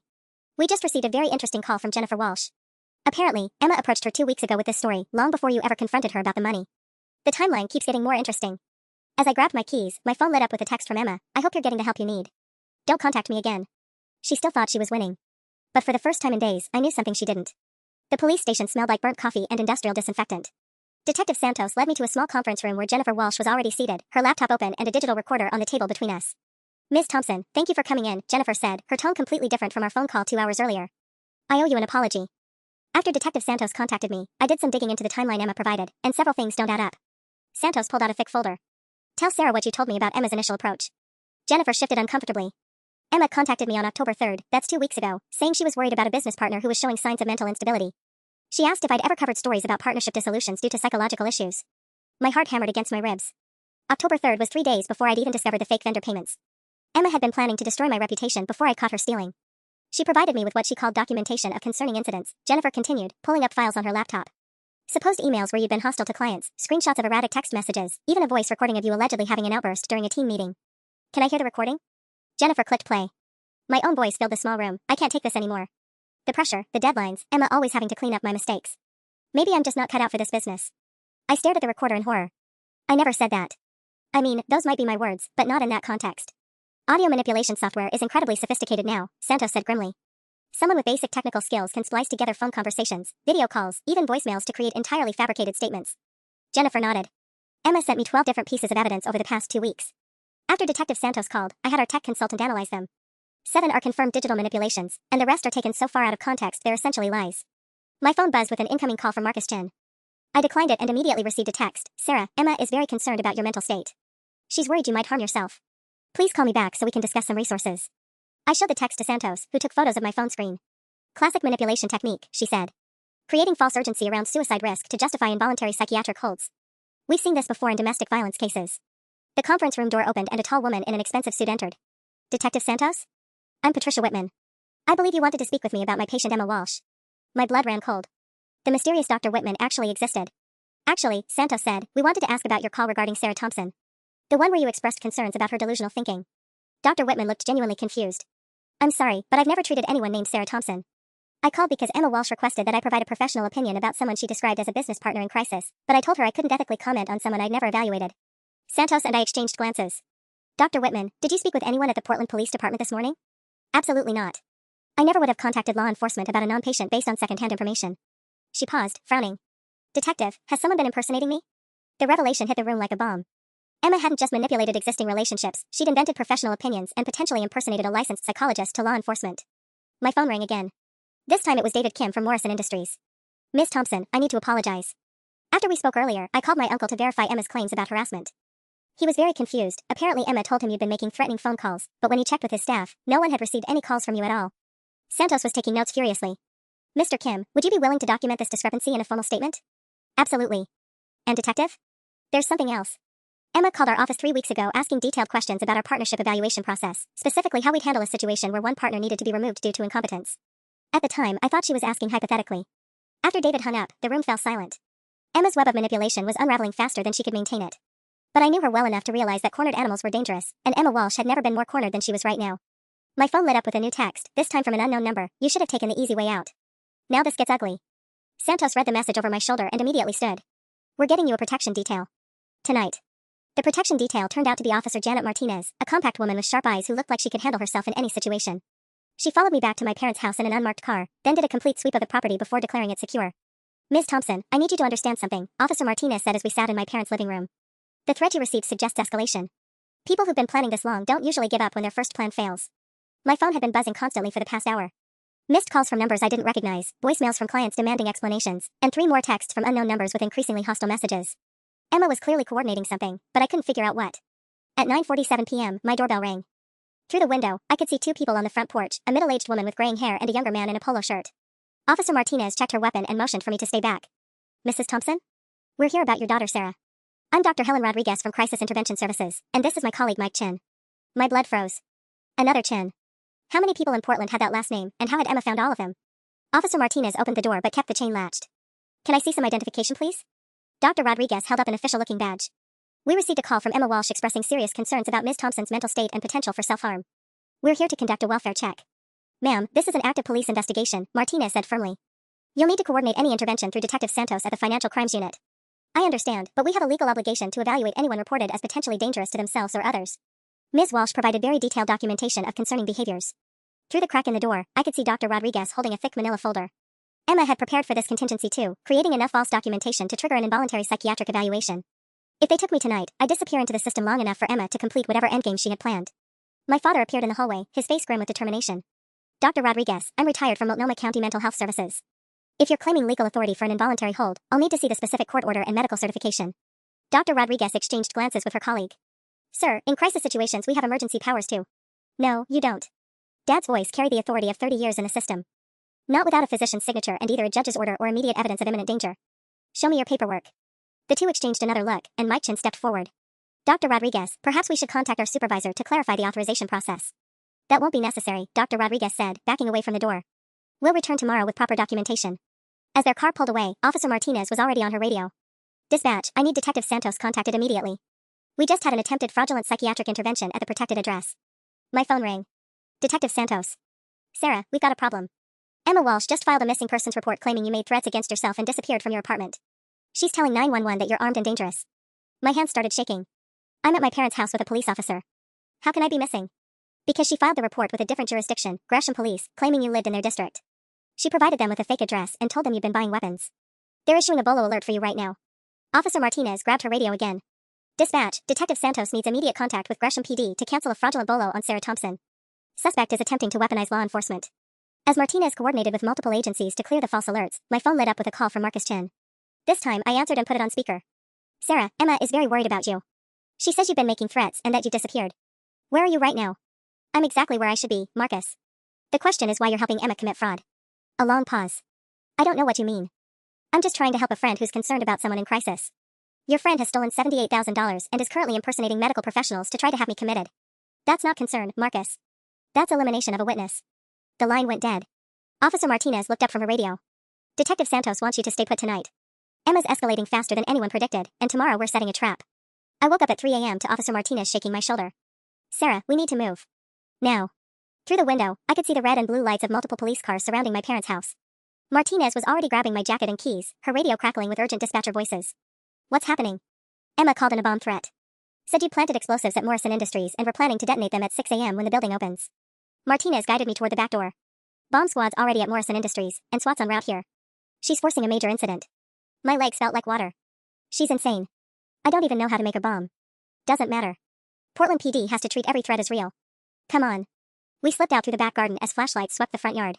We just received a very interesting call from Jennifer Walsh. Apparently, Emma approached her 2 weeks ago with this story, long before you ever confronted her about the money. The timeline keeps getting more interesting. As I grabbed my keys, my phone lit up with a text from Emma. I hope you're getting the help you need. Don't contact me again. She still thought she was winning. But for the first time in days, I knew something she didn't. The police station smelled like burnt coffee and industrial disinfectant. Detective Santos led me to a small conference room where Jennifer Walsh was already seated, her laptop open and a digital recorder on the table between us. Ms. Thompson, thank you for coming in, Jennifer said, her tone completely different from our phone call 2 hours earlier. I owe you an apology. After Detective Santos contacted me, I did some digging into the timeline Emma provided, and several things don't add up. Santos pulled out a thick folder. Tell Sarah what you told me about Emma's initial approach. Jennifer shifted uncomfortably. Emma contacted me on October 3rd, that's 2 weeks ago, saying she was worried about a business partner who was showing signs of mental instability. She asked if I'd ever covered stories about partnership dissolutions due to psychological issues. My heart hammered against my ribs. October 3rd was 3 days before I'd even discovered the fake vendor payments. Emma had been planning to destroy my reputation before I caught her stealing. She provided me with what she called documentation of concerning incidents, Jennifer continued, pulling up files on her laptop. Supposed emails where you'd been hostile to clients, screenshots of erratic text messages, even a voice recording of you allegedly having an outburst during a team meeting. Can I hear the recording? Jennifer clicked play. My own voice filled the small room. I can't take this anymore. The pressure, the deadlines, Emma always having to clean up my mistakes. Maybe I'm just not cut out for this business. I stared at the recorder in horror. I never said that. I mean, those might be my words, but not in that context. Audio manipulation software is incredibly sophisticated now, Santos said grimly. Someone with basic technical skills can splice together phone conversations, video calls, even voicemails to create entirely fabricated statements. Jennifer nodded. Emma sent me 12 different pieces of evidence over the past 2 weeks. After Detective Santos called, I had our tech consultant analyze them. 7 are confirmed digital manipulations, and the rest are taken so far out of context they're essentially lies. My phone buzzed with an incoming call from Marcus Chen. I declined it and immediately received a text. Sarah, Emma is very concerned about your mental state. She's worried you might harm yourself. Please call me back so we can discuss some resources. I showed the text to Santos, who took photos of my phone screen. Classic manipulation technique, she said. Creating false urgency around suicide risk to justify involuntary psychiatric holds. We've seen this before in domestic violence cases. The conference room door opened and a tall woman in an expensive suit entered. Detective Santos? I'm Patricia Whitman. I believe you wanted to speak with me about my patient Emma Walsh. My blood ran cold. The mysterious Dr. Whitman actually existed. Actually, Santos said, we wanted to ask about your call regarding Sarah Thompson. The one where you expressed concerns about her delusional thinking. Dr. Whitman looked genuinely confused. I'm sorry, but I've never treated anyone named Sarah Thompson. I called because Emma Walsh requested that I provide a professional opinion about someone she described as a business partner in crisis, but I told her I couldn't ethically comment on someone I'd never evaluated. Santos and I exchanged glances. Dr. Whitman, did you speak with anyone at the Portland Police Department this morning? Absolutely not. I never would have contacted law enforcement about a non-patient based on second-hand information. She paused, frowning. Detective, has someone been impersonating me? The revelation hit the room like a bomb. Emma hadn't just manipulated existing relationships, she'd invented professional opinions and potentially impersonated a licensed psychologist to law enforcement. My phone rang again. This time it was David Kim from Morrison Industries. Ms. Thompson, I need to apologize. After we spoke earlier, I called my uncle to verify Emma's claims about harassment. He was very confused. Apparently Emma told him you'd been making threatening phone calls, but when he checked with his staff, no one had received any calls from you at all. Santos was taking notes furiously. Mr. Kim, would you be willing to document this discrepancy in a formal statement? Absolutely. And detective? There's something else. Emma called our office 3 weeks ago asking detailed questions about our partnership evaluation process, specifically how we'd handle a situation where one partner needed to be removed due to incompetence. At the time, I thought she was asking hypothetically. After David hung up, the room fell silent. Emma's web of manipulation was unraveling faster than she could maintain it. But I knew her well enough to realize that cornered animals were dangerous, and Emma Walsh had never been more cornered than she was right now. My phone lit up with a new text, this time from an unknown number. You should have taken the easy way out. Now this gets ugly. Santos read the message over my shoulder and immediately stood. We're getting you a protection detail. Tonight. The protection detail turned out to be Officer Janet Martinez, a compact woman with sharp eyes who looked like she could handle herself in any situation. She followed me back to my parents' house in an unmarked car, then did a complete sweep of the property before declaring it secure. Ms. Thompson, I need you to understand something, Officer Martinez said as we sat in my parents' living room. The threat you received suggests escalation. People who've been planning this long don't usually give up when their first plan fails. My phone had been buzzing constantly for the past hour. Missed calls from numbers I didn't recognize, voicemails from clients demanding explanations, and 3 more texts from unknown numbers with increasingly hostile messages. Emma was clearly coordinating something, but I couldn't figure out what. At 9:47 p.m., my doorbell rang. Through the window, I could see 2 people on the front porch, a middle-aged woman with graying hair and a younger man in a polo shirt. Officer Martinez checked her weapon and motioned for me to stay back. Mrs. Thompson? We're here about your daughter, Sarah. I'm Dr. Helen Rodriguez from Crisis Intervention Services, and this is my colleague Mike Chin. My blood froze. Another Chin. How many people in Portland had that last name, and how had Emma found all of them? Officer Martinez opened the door but kept the chain latched. Can I see some identification, please? Dr. Rodriguez held up an official-looking badge. We received a call from Emma Walsh expressing serious concerns about Ms. Thompson's mental state and potential for self-harm. We're here to conduct a welfare check. Ma'am, this is an active police investigation, Martinez said firmly. You'll need to coordinate any intervention through Detective Santos at the Financial Crimes Unit. I understand, but we have a legal obligation to evaluate anyone reported as potentially dangerous to themselves or others. Ms. Walsh provided very detailed documentation of concerning behaviors. Through the crack in the door, I could see Dr. Rodriguez holding a thick manila folder. Emma had prepared for this contingency too, creating enough false documentation to trigger an involuntary psychiatric evaluation. If they took me tonight, I'd disappear into the system long enough for Emma to complete whatever endgame she had planned. My father appeared in the hallway, his face grim with determination. Dr. Rodriguez, I'm retired from Multnomah County Mental Health Services. If you're claiming legal authority for an involuntary hold, I'll need to see the specific court order and medical certification. Dr. Rodriguez exchanged glances with her colleague. Sir, in crisis situations we have emergency powers too. No, you don't. Dad's voice carried the authority of 30 years in the system. Not without a physician's signature and either a judge's order or immediate evidence of imminent danger. Show me your paperwork. The two exchanged another look, and Mike Chin stepped forward. Dr. Rodriguez, perhaps we should contact our supervisor to clarify the authorization process. That won't be necessary, Dr. Rodriguez said, backing away from the door. We'll return tomorrow with proper documentation. As their car pulled away, Officer Martinez was already on her radio. Dispatch, I need Detective Santos contacted immediately. We just had an attempted fraudulent psychiatric intervention at the protected address. My phone rang. Detective Santos. Sarah, we've got a problem. Emma Walsh just filed a missing persons report claiming you made threats against yourself and disappeared from your apartment. She's telling 911 that you're armed and dangerous. My hands started shaking. I'm at my parents' house with a police officer. How can I be missing? Because she filed the report with a different jurisdiction, Gresham Police, claiming you lived in their district. She provided them with a fake address and told them you'd been buying weapons. They're issuing a bolo alert for you right now. Officer Martinez grabbed her radio again. Dispatch, Detective Santos needs immediate contact with Gresham PD to cancel a fraudulent bolo on Sarah Thompson. Suspect is attempting to weaponize law enforcement. As Martinez coordinated with multiple agencies to clear the false alerts, my phone lit up with a call from Marcus Chin. This time, I answered and put it on speaker. Sarah, Emma is very worried about you. She says you've been making threats and that you've disappeared. Where are you right now? I'm exactly where I should be, Marcus. The question is why you're helping Emma commit fraud. A long pause. I don't know what you mean. I'm just trying to help a friend who's concerned about someone in crisis. Your friend has stolen $78,000 and is currently impersonating medical professionals to try to have me committed. That's not concern, Marcus. That's elimination of a witness. The line went dead. Officer Martinez looked up from her radio. Detective Santos wants you to stay put tonight. Emma's escalating faster than anyone predicted, and tomorrow we're setting a trap. I woke up at 3 a.m. to Officer Martinez shaking my shoulder. Sarah, we need to move. Now. Through the window, I could see the red and blue lights of multiple police cars surrounding my parents' house. Martinez was already grabbing my jacket and keys, her radio crackling with urgent dispatcher voices. What's happening? Emma called in a bomb threat. Said you'd planted explosives at Morrison Industries and were planning to detonate them at 6 a.m. when the building opens. Martinez guided me toward the back door. Bomb squad's already at Morrison Industries, and SWAT's en route here. She's forcing a major incident. My legs felt like water. She's insane. I don't even know how to make a bomb. Doesn't matter. Portland PD has to treat every threat as real. Come on. We slipped out through the back garden as flashlights swept the front yard.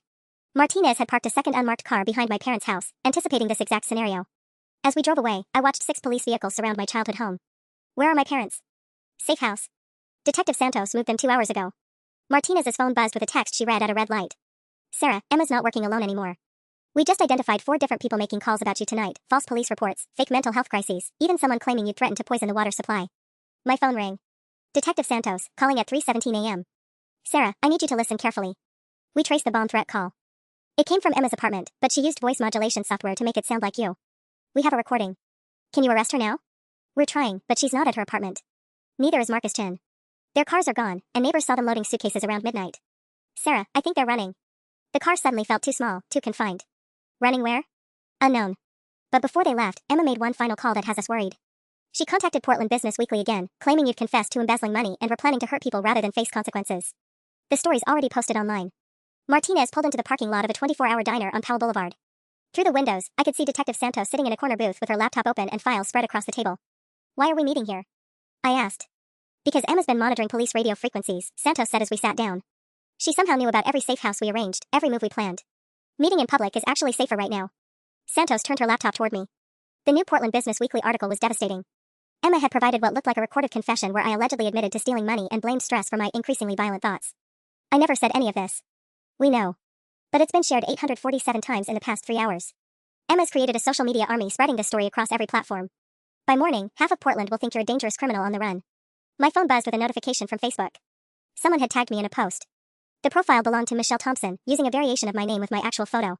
Martinez had parked a second unmarked car behind my parents' house, anticipating this exact scenario. As we drove away, I watched 6 police vehicles surround my childhood home. Where are my parents? Safe house. Detective Santos moved them 2 hours ago. Martinez's phone buzzed with a text she read at a red light. Sarah, Emma's not working alone anymore. We just identified 4 different people making calls about you tonight, false police reports, fake mental health crises, even someone claiming you'd threatened to poison the water supply. My phone rang. Detective Santos, calling at 3:17 a.m. Sarah, I need you to listen carefully. We traced the bomb threat call. It came from Emma's apartment, but she used voice modulation software to make it sound like you. We have a recording. Can you arrest her now? We're trying, but she's not at her apartment. Neither is Marcus Chin. Their cars are gone, and neighbors saw them loading suitcases around midnight. Sarah, I think they're running. The car suddenly felt too small, too confined. Running where? Unknown. But before they left, Emma made one final call that has us worried. She contacted Portland Business Weekly again, claiming you'd confessed to embezzling money and were planning to hurt people rather than face consequences. The story's already posted online. Martinez pulled into the parking lot of a 24-hour diner on Powell Boulevard. Through the windows, I could see Detective Santos sitting in a corner booth with her laptop open and files spread across the table. Why are we meeting here? I asked. Because Emma's been monitoring police radio frequencies, Santos said as we sat down. She somehow knew about every safe house we arranged, every move we planned. Meeting in public is actually safer right now. Santos turned her laptop toward me. The new Portland Business Weekly article was devastating. Emma had provided what looked like a recorded confession where I allegedly admitted to stealing money and blamed stress for my increasingly violent thoughts. I never said any of this. We know. But it's been shared 847 times in the past 3 hours. Emma's created a social media army spreading this story across every platform. By morning, half of Portland will think you're a dangerous criminal on the run. My phone buzzed with a notification from Facebook. Someone had tagged me in a post. The profile belonged to Michelle Thompson, using a variation of my name with my actual photo.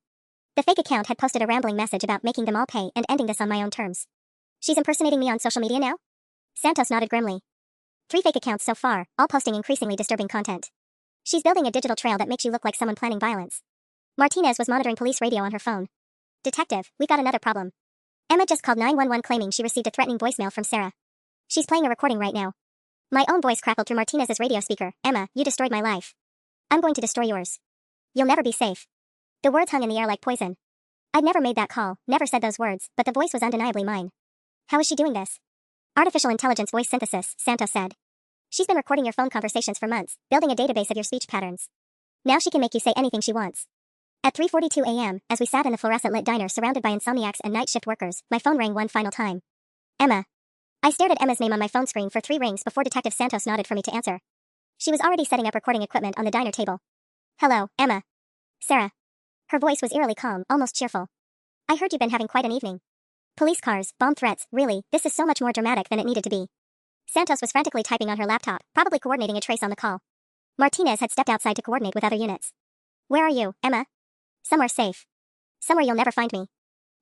The fake account had posted a rambling message about making them all pay and ending this on my own terms. She's impersonating me on social media now? Santos nodded grimly. 3 fake accounts so far, all posting increasingly disturbing content. She's building a digital trail that makes you look like someone planning violence. Martinez was monitoring police radio on her phone. Detective, we got another problem. Emma just called 911 claiming she received a threatening voicemail from Sarah. She's playing a recording right now. My own voice crackled through Martinez's radio speaker. Emma, you destroyed my life. I'm going to destroy yours. You'll never be safe. The words hung in the air like poison. I'd never made that call, never said those words, but the voice was undeniably mine. How is she doing this? Artificial intelligence voice synthesis, Santos said. She's been recording your phone conversations for months, building a database of your speech patterns. Now she can make you say anything she wants. At 3:42 a.m., as we sat in the fluorescent-lit diner surrounded by insomniacs and night shift workers, my phone rang one final time. Emma. I stared at Emma's name on my phone screen for 3 rings before Detective Santos nodded for me to answer. She was already setting up recording equipment on the diner table. Hello, Emma. Sarah. Her voice was eerily calm, almost cheerful. I heard you've been having quite an evening. Police cars, bomb threats, really, this is so much more dramatic than it needed to be. Santos was frantically typing on her laptop, probably coordinating a trace on the call. Martinez had stepped outside to coordinate with other units. Where are you, Emma? Somewhere safe. Somewhere you'll never find me.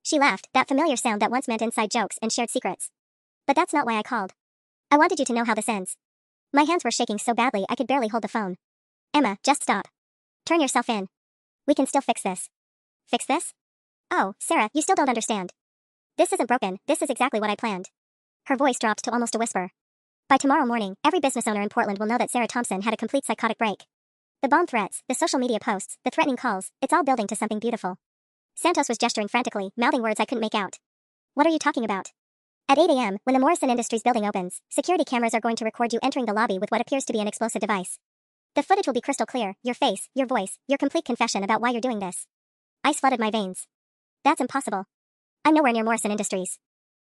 She laughed, that familiar sound that once meant inside jokes and shared secrets. But that's not why I called. I wanted you to know how this ends. My hands were shaking so badly I could barely hold the phone. Emma, just stop. Turn yourself in. We can still fix this. Fix this? Oh, Sarah, you still don't understand. This isn't broken, this is exactly what I planned. Her voice dropped to almost a whisper. By tomorrow morning, every business owner in Portland will know that Sarah Thompson had a complete psychotic break. The bomb threats, the social media posts, the threatening calls, it's all building to something beautiful. Santos was gesturing frantically, mouthing words I couldn't make out. What are you talking about? At 8 a.m., when the Morrison Industries building opens, security cameras are going to record you entering the lobby with what appears to be an explosive device. The footage will be crystal clear, your face, your voice, your complete confession about why you're doing this. Ice flooded my veins. That's impossible. I'm nowhere near Morrison Industries.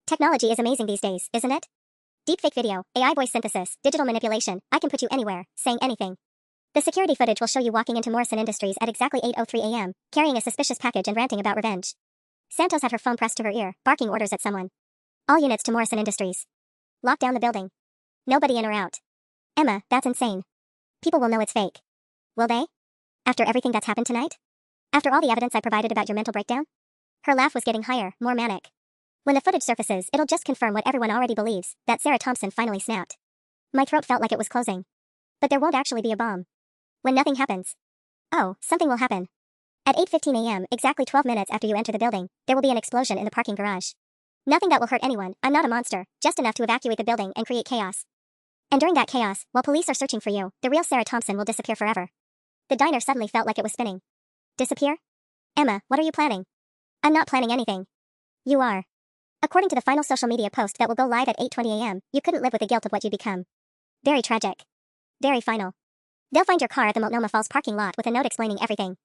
Technology is amazing these days, isn't it? Deepfake video, AI voice synthesis, digital manipulation, I can put you anywhere, saying anything. The security footage will show you walking into Morrison Industries at exactly 8:03 a.m., carrying a suspicious package and ranting about revenge. Santos had her phone pressed to her ear, barking orders at someone. All units to Morrison Industries. Lock down the building. Nobody in or out. Emma, that's insane. People will know it's fake. Will they? After everything that's happened tonight? After all the evidence I provided about your mental breakdown? Her laugh was getting higher, more manic. When the footage surfaces, it'll just confirm what everyone already believes, that Sarah Thompson finally snapped. My throat felt like it was closing. But there won't actually be a bomb. When nothing happens. Oh, something will happen. At 8:15 a.m., exactly 12 minutes after you enter the building, there will be an explosion in the parking garage. Nothing that will hurt anyone, I'm not a monster, just enough to evacuate the building and create chaos. And during that chaos, while police are searching for you, the real Sarah Thompson will disappear forever. The diner suddenly felt like it was spinning. Disappear? Emma, what are you planning? I'm not planning anything. You are. According to the final social media post that will go live at 8:20 a.m., you couldn't live with the guilt of what you become. Very tragic. Very final. They'll find your car at the Multnomah Falls parking lot with a note explaining everything.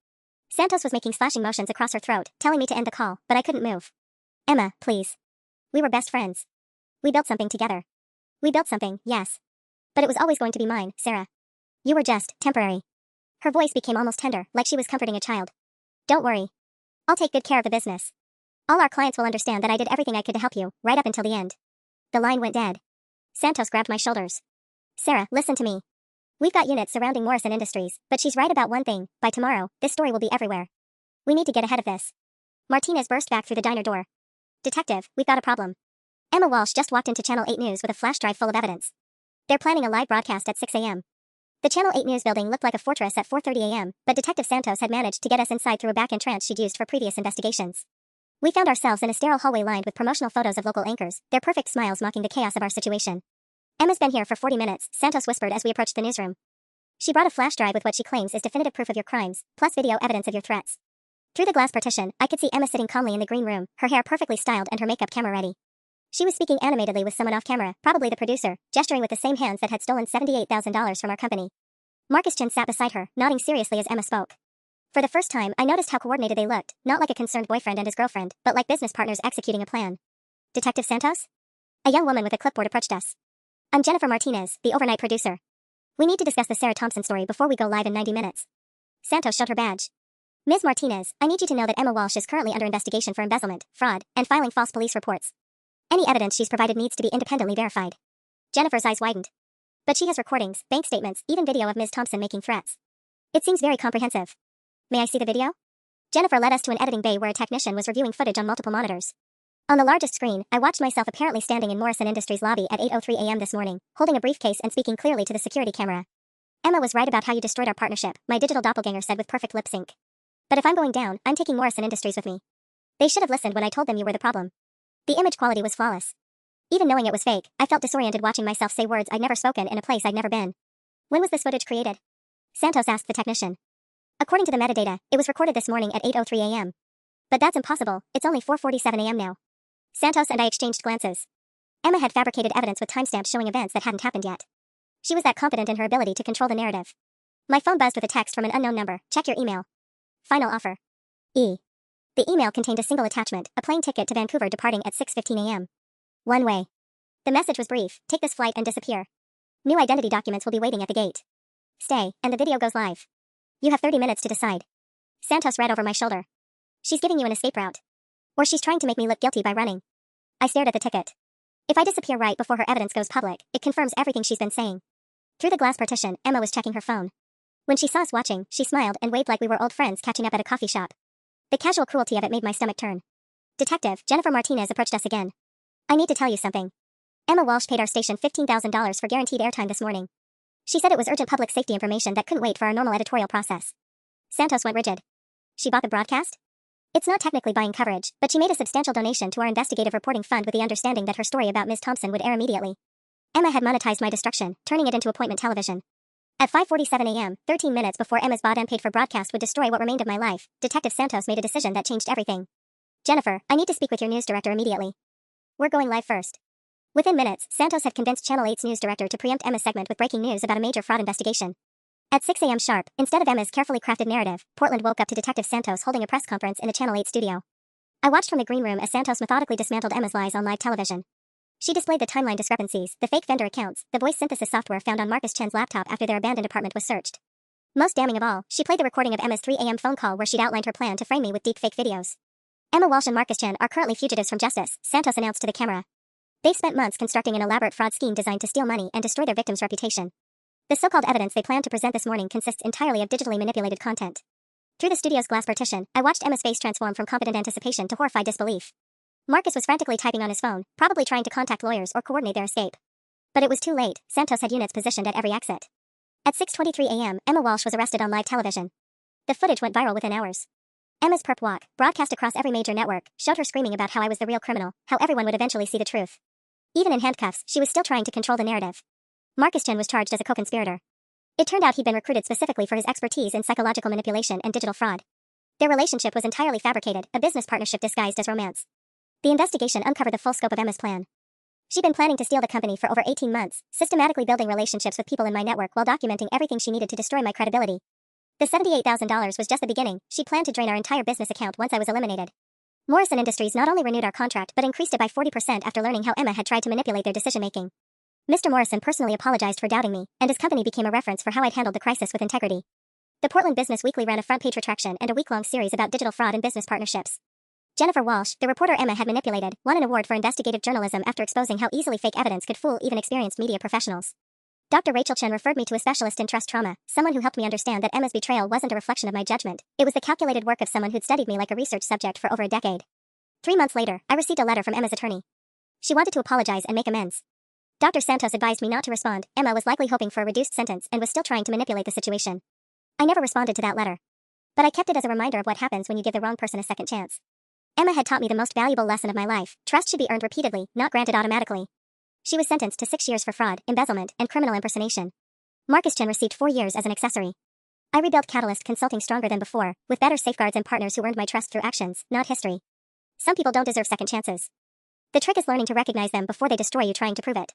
Santos was making slashing motions across her throat, telling me to end the call, but I couldn't move. Emma, please. We were best friends. We built something together. We built something, yes. But it was always going to be mine, Sarah. You were just temporary. Her voice became almost tender, like she was comforting a child. Don't worry. I'll take good care of the business. All our clients will understand that I did everything I could to help you, right up until the end. The line went dead. Santos grabbed my shoulders. Sarah, listen to me. We've got units surrounding Morrison Industries, but she's right about one thing. By tomorrow, this story will be everywhere. We need to get ahead of this. Martinez burst back through the diner door. Detective, we've got a problem. Emma Walsh just walked into Channel 8 News with a flash drive full of evidence. They're planning a live broadcast at 6 a.m. The Channel 8 News building looked like a fortress at 4:30 a.m., but Detective Santos had managed to get us inside through a back entrance she'd used for previous investigations. We found ourselves in a sterile hallway lined with promotional photos of local anchors, their perfect smiles mocking the chaos of our situation. Emma's been here for 40 minutes, Santos whispered as we approached the newsroom. She brought a flash drive with what she claims is definitive proof of your crimes, plus video evidence of your threats. Through the glass partition, I could see Emma sitting calmly in the green room, her hair perfectly styled and her makeup camera ready. She was speaking animatedly with someone off camera, probably the producer, gesturing with the same hands that had stolen $78,000 from our company. Marcus Chin sat beside her, nodding seriously as Emma spoke. For the first time, I noticed how coordinated they looked, not like a concerned boyfriend and his girlfriend, but like business partners executing a plan. Detective Santos? A young woman with a clipboard approached us. I'm Jennifer Martinez, the overnight producer. We need to discuss the Sarah Thompson story before we go live in 90 minutes. Santos showed her badge. Ms. Martinez, I need you to know that Emma Walsh is currently under investigation for embezzlement, fraud, and filing false police reports. Any evidence she's provided needs to be independently verified. Jennifer's eyes widened. But she has recordings, bank statements, even video of Ms. Thompson making threats. It seems very comprehensive. May I see the video? Jennifer led us to an editing bay where a technician was reviewing footage on multiple monitors. On the largest screen, I watched myself apparently standing in Morrison Industries lobby at 8:03 a.m. this morning, holding a briefcase and speaking clearly to the security camera. Emma was right about how you destroyed our partnership, my digital doppelganger said with perfect lip sync. But if I'm going down, I'm taking Morrison Industries with me. They should have listened when I told them you were the problem. The image quality was flawless. Even knowing it was fake, I felt disoriented watching myself say words I'd never spoken in a place I'd never been. When was this footage created? Santos asked the technician. According to the metadata, it was recorded this morning at 8:03 a.m. But that's impossible, it's only 4:47 a.m. now. Santos and I exchanged glances. Emma had fabricated evidence with timestamps showing events that hadn't happened yet. She was that confident in her ability to control the narrative. My phone buzzed with a text from an unknown number. Check your email. Final offer. E. The email contained a single attachment, a plane ticket to Vancouver departing at 6:15 a.m. One way. The message was brief: take this flight and disappear. New identity documents will be waiting at the gate. Stay, and the video goes live. You have 30 minutes to decide. Santos read over my shoulder. She's giving you an escape route. Or she's trying to make me look guilty by running. I stared at the ticket. If I disappear right before her evidence goes public, it confirms everything she's been saying. Through the glass partition, Emma was checking her phone. When she saw us watching, she smiled and waved like we were old friends catching up at a coffee shop. The casual cruelty of it made my stomach turn. Detective Jennifer Martinez approached us again. I need to tell you something. Emma Walsh paid our station $15,000 for guaranteed airtime this morning. She said it was urgent public safety information that couldn't wait for our normal editorial process. Santos went rigid. She bought the broadcast? It's not technically buying coverage, but she made a substantial donation to our investigative reporting fund with the understanding that her story about Ms. Thompson would air immediately. Emma had monetized my destruction, turning it into appointment television. At 5:47 a.m., 13 minutes before Emma's bought and paid for broadcast would destroy what remained of my life, Detective Santos made a decision that changed everything. Jennifer, I need to speak with your news director immediately. We're going live first. Within minutes, Santos had convinced Channel 8's news director to preempt Emma's segment with breaking news about a major fraud investigation. At 6 a.m. sharp, instead of Emma's carefully crafted narrative, Portland woke up to Detective Santos holding a press conference in the Channel 8 studio. I watched from the green room as Santos methodically dismantled Emma's lies on live television. She displayed the timeline discrepancies, the fake vendor accounts, the voice synthesis software found on Marcus Chen's laptop after their abandoned apartment was searched. Most damning of all, she played the recording of Emma's 3 a.m. phone call where she'd outlined her plan to frame me with deep fake videos. Emma Walsh and Marcus Chen are currently fugitives from justice, Santos announced to the camera. They've spent months constructing an elaborate fraud scheme designed to steal money and destroy their victim's reputation. The so-called evidence they plan to present this morning consists entirely of digitally manipulated content. Through the studio's glass partition, I watched Emma's face transform from confident anticipation to horrified disbelief. Marcus was frantically typing on his phone, probably trying to contact lawyers or coordinate their escape. But it was too late. Santos had units positioned at every exit. At 6:23 a.m., Emma Walsh was arrested on live television. The footage went viral within hours. Emma's perp walk, broadcast across every major network, showed her screaming about how I was the real criminal, how everyone would eventually see the truth. Even in handcuffs, she was still trying to control the narrative. Marcus Chen was charged as a co-conspirator. It turned out he'd been recruited specifically for his expertise in psychological manipulation and digital fraud. Their relationship was entirely fabricated, a business partnership disguised as romance. The investigation uncovered the full scope of Emma's plan. She'd been planning to steal the company for over 18 months, systematically building relationships with people in my network while documenting everything she needed to destroy my credibility. The $78,000 was just the beginning. She planned to drain our entire business account once I was eliminated. Morrison Industries not only renewed our contract but increased it by 40% after learning how Emma had tried to manipulate their decision-making. Mr. Morrison personally apologized for doubting me, and his company became a reference for how I'd handled the crisis with integrity. The Portland Business Weekly ran a front-page retraction and a week-long series about digital fraud and business partnerships. Jennifer Walsh, the reporter Emma had manipulated, won an award for investigative journalism after exposing how easily fake evidence could fool even experienced media professionals. Dr. Rachel Chen referred me to a specialist in trust trauma, someone who helped me understand that Emma's betrayal wasn't a reflection of my judgment. It was the calculated work of someone who'd studied me like a research subject for over a decade. 3 months later, I received a letter from Emma's attorney. She wanted to apologize and make amends. Dr. Santos advised me not to respond. Emma was likely hoping for a reduced sentence and was still trying to manipulate the situation. I never responded to that letter. But I kept it as a reminder of what happens when you give the wrong person a second chance. Emma had taught me the most valuable lesson of my life. Trust should be earned repeatedly, not granted automatically. She was sentenced to 6 years for fraud, embezzlement, and criminal impersonation. Marcus Chen received 4 years as an accessory. I rebuilt Catalyst Consulting stronger than before, with better safeguards and partners who earned my trust through actions, not history. Some people don't deserve second chances. The trick is learning to recognize them before they destroy you trying to prove it.